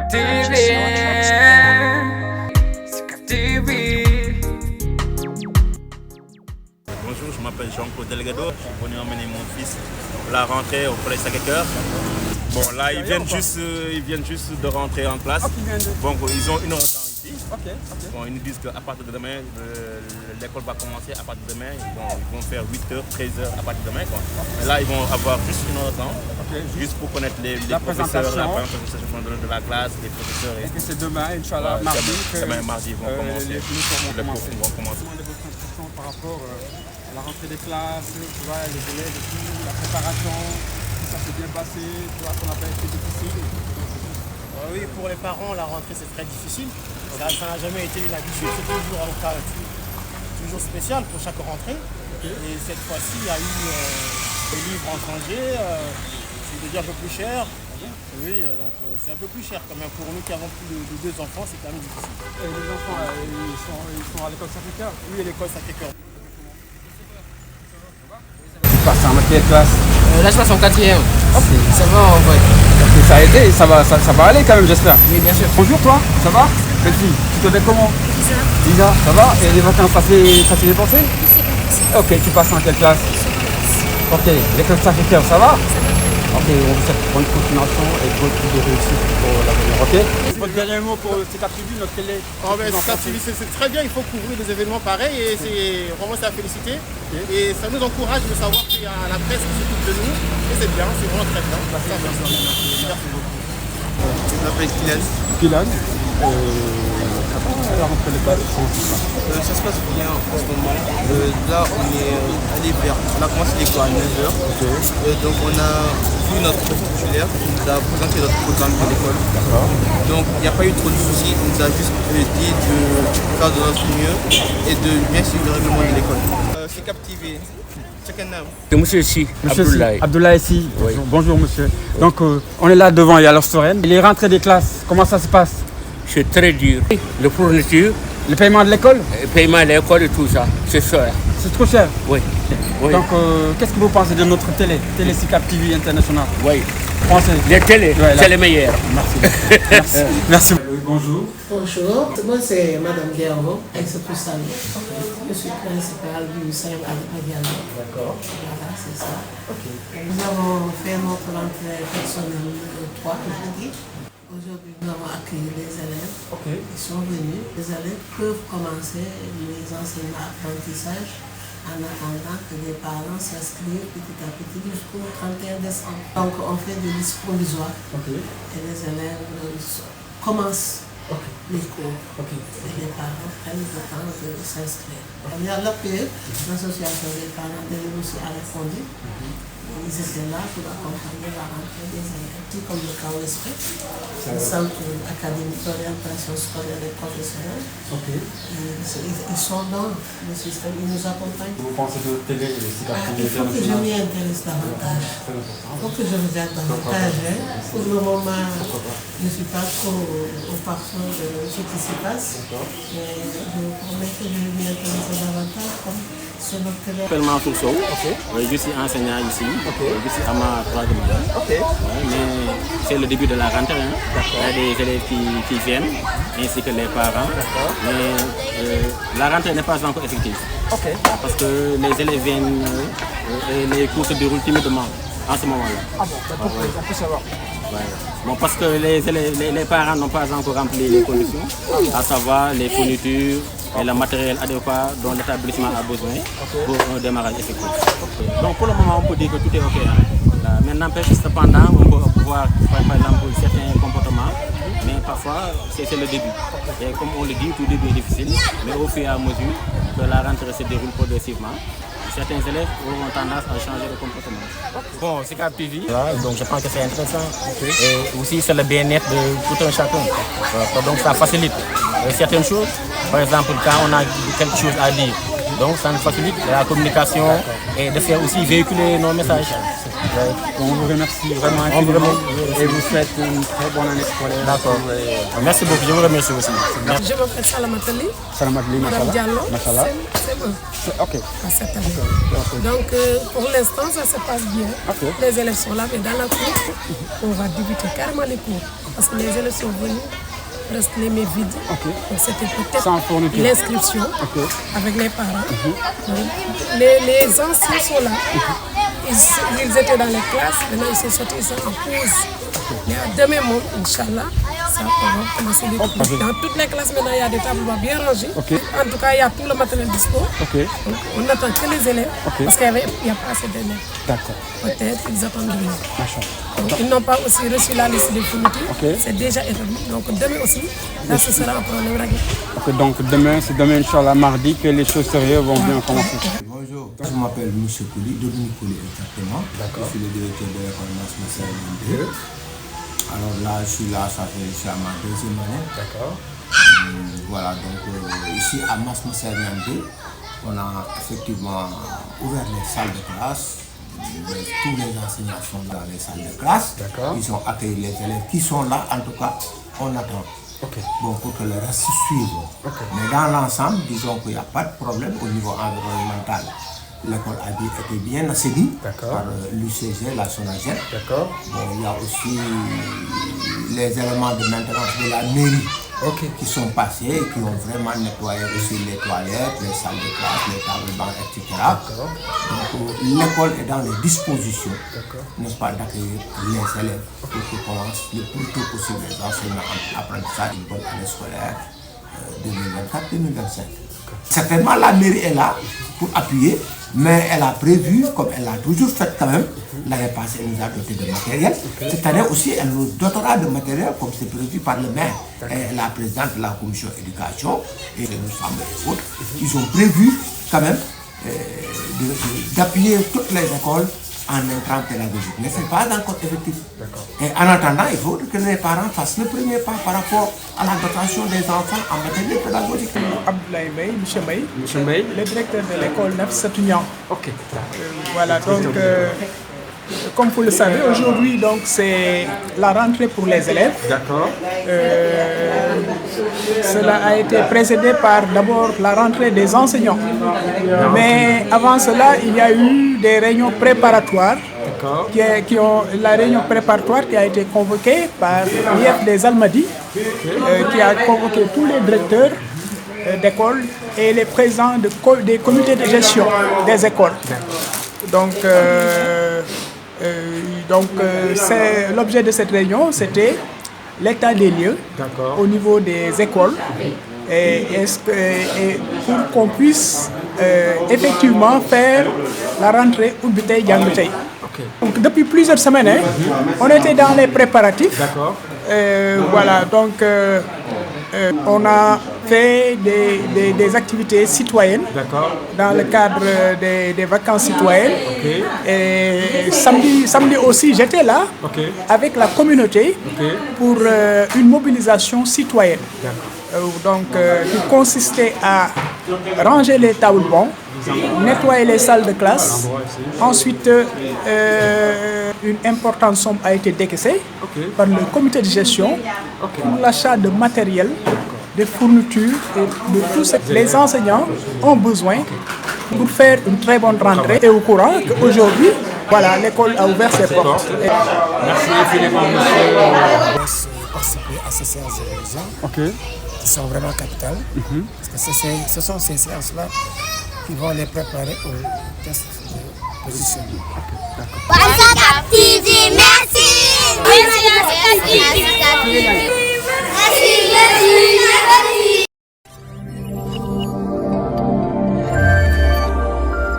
Sicap TV. Sicap TV. Bonjour, je m'appelle Jean-Claude Delgado. Je suis venu emmener mon fils pour la rentrée au collège Sacré-Cœur. Bon, là, ils viennent juste de rentrer en classe. Donc, ils ont une heure de temps ici. Bon, ils nous disent qu'à partir de demain, l'école va commencer à partir de demain. Bon, ils vont faire 8h, 13h à partir de demain, quoi. Mais là, ils vont avoir juste une heure de temps. Juste pour connaître les professeurs, la présentation de la classe, les professeurs. Et que c'est demain, Inch'Allah, mardi. Demain, mardi, ils vont commencer. Les cours vont commencer. Comment de votre impression par rapport à la rentrée des classes, tu vois, les élèves et tout, la préparation, si ça s'est bien passé, tu vois, qu'on n'a pas été difficile. Oui, pour les parents, la rentrée c'est très difficile. Ça n'a jamais été une habitude, c'est toujours un cas toujours spécial pour chaque rentrée. Et cette fois-ci, il y a eu des livres en congé, c'est déjà un peu plus cher. Oui, donc c'est un peu plus cher quand même. Pour nous qui avons plus de 2 enfants, c'est quand même difficile. Et les enfants, ils sont à l'école Sacré-Cœur? Oui, à l'école Sacré-Cœur. Tu passes en quelle classe? Là, je passe en 4e. Okay. Ça va en vrai. Okay, ça a été, ça va aller quand même, j'espère. Oui, bien sûr. Bonjour, toi, ça va? Belle fille, tu t'appelles comment? Lisa, ça va? Et les vacances, ça s'est bien passé? Ok, tu passes en quelle classe? Ok, l'école Sacré-Cœur, ça va? Ok, on vous souhaite bonne continuation et beaucoup de réussite pour l'avenir, ok? Votre dernier mot pour Sicap TV, notre télé? Sicap TV, c'est très bien, il faut couvrir des événements pareils et vraiment c'est à féliciter. Et ça nous encourage de savoir qu'il y a la presse qui s'occupe de nous et c'est bien, c'est vraiment très bien. Merci beaucoup. Je m'appelle Kylian. Kylian, la rentrée des classes, ça se passe bien en ce moment. Là, on est allé on a commencé l'école à 9h. Donc, on a vu notre professeur titulaire qui nous a présenté notre programme de l'école. Donc, il n'y a pas eu trop de soucis. Il nous a juste dit de faire de notre mieux et de bien suivre le règlement de l'école. Sicap TV. C'est monsieur Si, Abdoulaye. Abdoulaye Si. Oui. Bonjour monsieur. Donc on est là devant, il y a l'Ostorène. Les rentrées des classes, comment ça se passe? C'est très dur. Le fourniture, Le paiement de l'école? le paiement de l'école et tout ça, c'est cher. C'est trop cher. Oui. Oui. Donc qu'est-ce que vous pensez de notre télé Sicap TV International? Oui. Pensez. Les télés, c'est les meilleurs. Merci. Merci. Merci. Bonjour. Bonjour, moi c'est Madame Guillermo, ex-Poustami. Je suis principale du CEM Adiano. D'accord. Voilà, c'est ça. Nous avons fait notre rentrée personnelle 3 aujourd'hui. Aujourd'hui, nous avons accueilli les élèves. Ils sont venus. Les élèves peuvent commencer les enseignements apprentissages en attendant que les parents s'inscrivent petit à petit jusqu'au 31 décembre. Donc on fait des listes provisoires et les élèves commencent les cours et les parents prennent le temps de s'inscrire. Il y a l'APE, l'association des parents d'élèves aussi a répondu. Ils étaient là pour accompagner la rentrée des élèves, tout comme le camp Esprit, le centre académique d'orientation scolaire et professionnelle. Ils sont dans le système, ils nous accompagnent. Vous pensez de télé Sicap TV? Il faut que je m'y intéresse davantage. Il faut que je regarde davantage. Pour le moment, je ne suis pas trop au parfum de ce qui se passe. Mais je vous promets que je vais m'y intéresser davantage comme c'est notre télé. Je m'appelle Mansour Sow. Je suis enseignant ici. Je suis à ma 3e année. Mais c'est le début de la rentrée. Il y a des élèves qui viennent, ainsi que les parents. Mais la rentrée n'est pas encore effective. Parce que les élèves viennent et les cours se déroulent timidement en ce moment-là. Ah bon, on peut savoir. Bon, parce que les parents n'ont pas encore rempli les conditions, à savoir les fournitures et le matériel adéquat dont l'établissement a besoin pour un démarrage effectif. Donc pour le moment, on peut dire que tout est OK. Mais n'empêche, cependant, on peut voir par exemple certains comportements, mais parfois c'est le début. Et comme on le dit, tout début est difficile, mais au fur et à mesure que la rentrée se déroule progressivement, certains élèves auront tendance à changer de comportement. Bon, Sicap TV, donc je pense que c'est intéressant. Et aussi c'est le bien-être de tout un chacun. Donc ça facilite certaines choses. Par exemple, quand on a quelque chose à dire, Donc ça nous facilite la communication et de faire aussi véhiculer nos messages. On vous remercie vraiment infiniment et vous souhaite une très bonne année scolaire. D'accord. Merci beaucoup, je vous remercie aussi. Je m'appelle Salamatali. Salamatali, Madame Diallo. Machallah. C'est Ok. à cette année. Donc pour l'instant ça se passe bien. Les élèves sont là, mais dans la cour, on va débuter carrément les cours. Parce que les élèves sont venus presque les mains vides. Donc c'était peut-être l'inscription avec les parents. Donc, les anciens sont là. Ils étaient dans les classes, maintenant ils sont sortis, ils sont en pause. Mais demain, Inch'Allah, ça on va commencer les cours. Dans toutes les classes maintenant, il y a des tableaux bien rangés. En tout cas, il y a tout le matériel dispo. Donc, on n'attend que les élèves parce qu'il n'y a pas assez d'élèves. D'accord. Peut-être ils attendent demain. Donc, ils n'ont pas aussi reçu la liste des fournitures. C'est déjà établi. Donc demain aussi, là ce sera un problème réglé. Donc demain, c'est demain, Inch'Allah, mardi, que les choses sérieuses vont bien commencer. Bonjour, je m'appelle M. Kouli, Dominique Kouli exactement. Je suis le directeur de l'école Mas Moussa. Alors là, je suis là, ça fait ma deuxième année. D'accord. Voilà, donc ici à Mas Moussa, on a effectivement ouvert les salles de classe. Tous les enseignants sont dans les salles de classe. Ils ont accueilli les élèves qui sont là, en tout cas, on attend. Bon, pour que le reste suive. Mais dans l'ensemble, disons qu'il n'y a pas de problème au niveau environnemental. L'école a été bien assainie par l'UCG, la SONAGED. Bon, il y a aussi les éléments de maintenance de la mairie qui sont passés et qui ont vraiment nettoyé aussi les toilettes, les salles de classe, les tables bancs, etc. Donc l'école est dans les dispositions, n'est-ce pas, d'accueillir les élèves pour qu'ils commencent le plus tôt possible les enseignements apprentissage d'une bonne année scolaire 2024-2025. Certainement la mairie est là pour appuyer, mais elle a prévu, comme elle l'a toujours fait quand même, l'année passée elle nous a doté de matériel. Cette année aussi elle nous dotera de matériel comme c'est prévu par le maire et la présidente de la commission éducation et nous semble et autres. Ils ont prévu quand même d'appuyer toutes les écoles en intrant pédagogique. Mais ce n'est pas encore effectif. Et en attendant, il faut que les parents fassent le premier pas par rapport à la dotation des enfants en matériel pédagogique. Abdoulaye Mbaye, M. Mbaye, le directeur de l'école Nafissatou-Niang. Voilà, donc comme vous le savez, aujourd'hui c'est la rentrée pour les élèves. Cela a été précédé par d'abord la rentrée des enseignants. Mais avant cela, il y a eu des réunions préparatoires. La réunion préparatoire qui a été convoquée par l'IF des Almadies, qui a convoqué tous les directeurs d'école et les présidents des comités de gestion des écoles. Donc l'objet de cette réunion, c'était l'état des lieux au niveau des écoles et pour qu'on puisse effectivement faire la rentrée Oubitey Diangoutey. Donc depuis plusieurs semaines, on était dans les préparatifs. Voilà, donc on a fait des activités citoyennes dans le cadre des vacances citoyennes. Et samedi aussi, j'étais là avec la communauté pour une mobilisation citoyenne. Donc, qui consistait à ranger les tables bancs, nettoyer les salles de classe. Ensuite, une importante somme a été décaissée par le comité de gestion pour l'achat de matériel, de fournitures et de tout ce que les enseignants ont besoin pour faire une très bonne rentrée. Et au courant qu'aujourd'hui, voilà, l'école a ouvert ses portes. Merci infiniment, monsieur. Participer à ces séances de révision qui sont vraiment capitales. Parce que ce sont ces séances-là qui vont les préparer au test de positionnement. WhatsApp TV.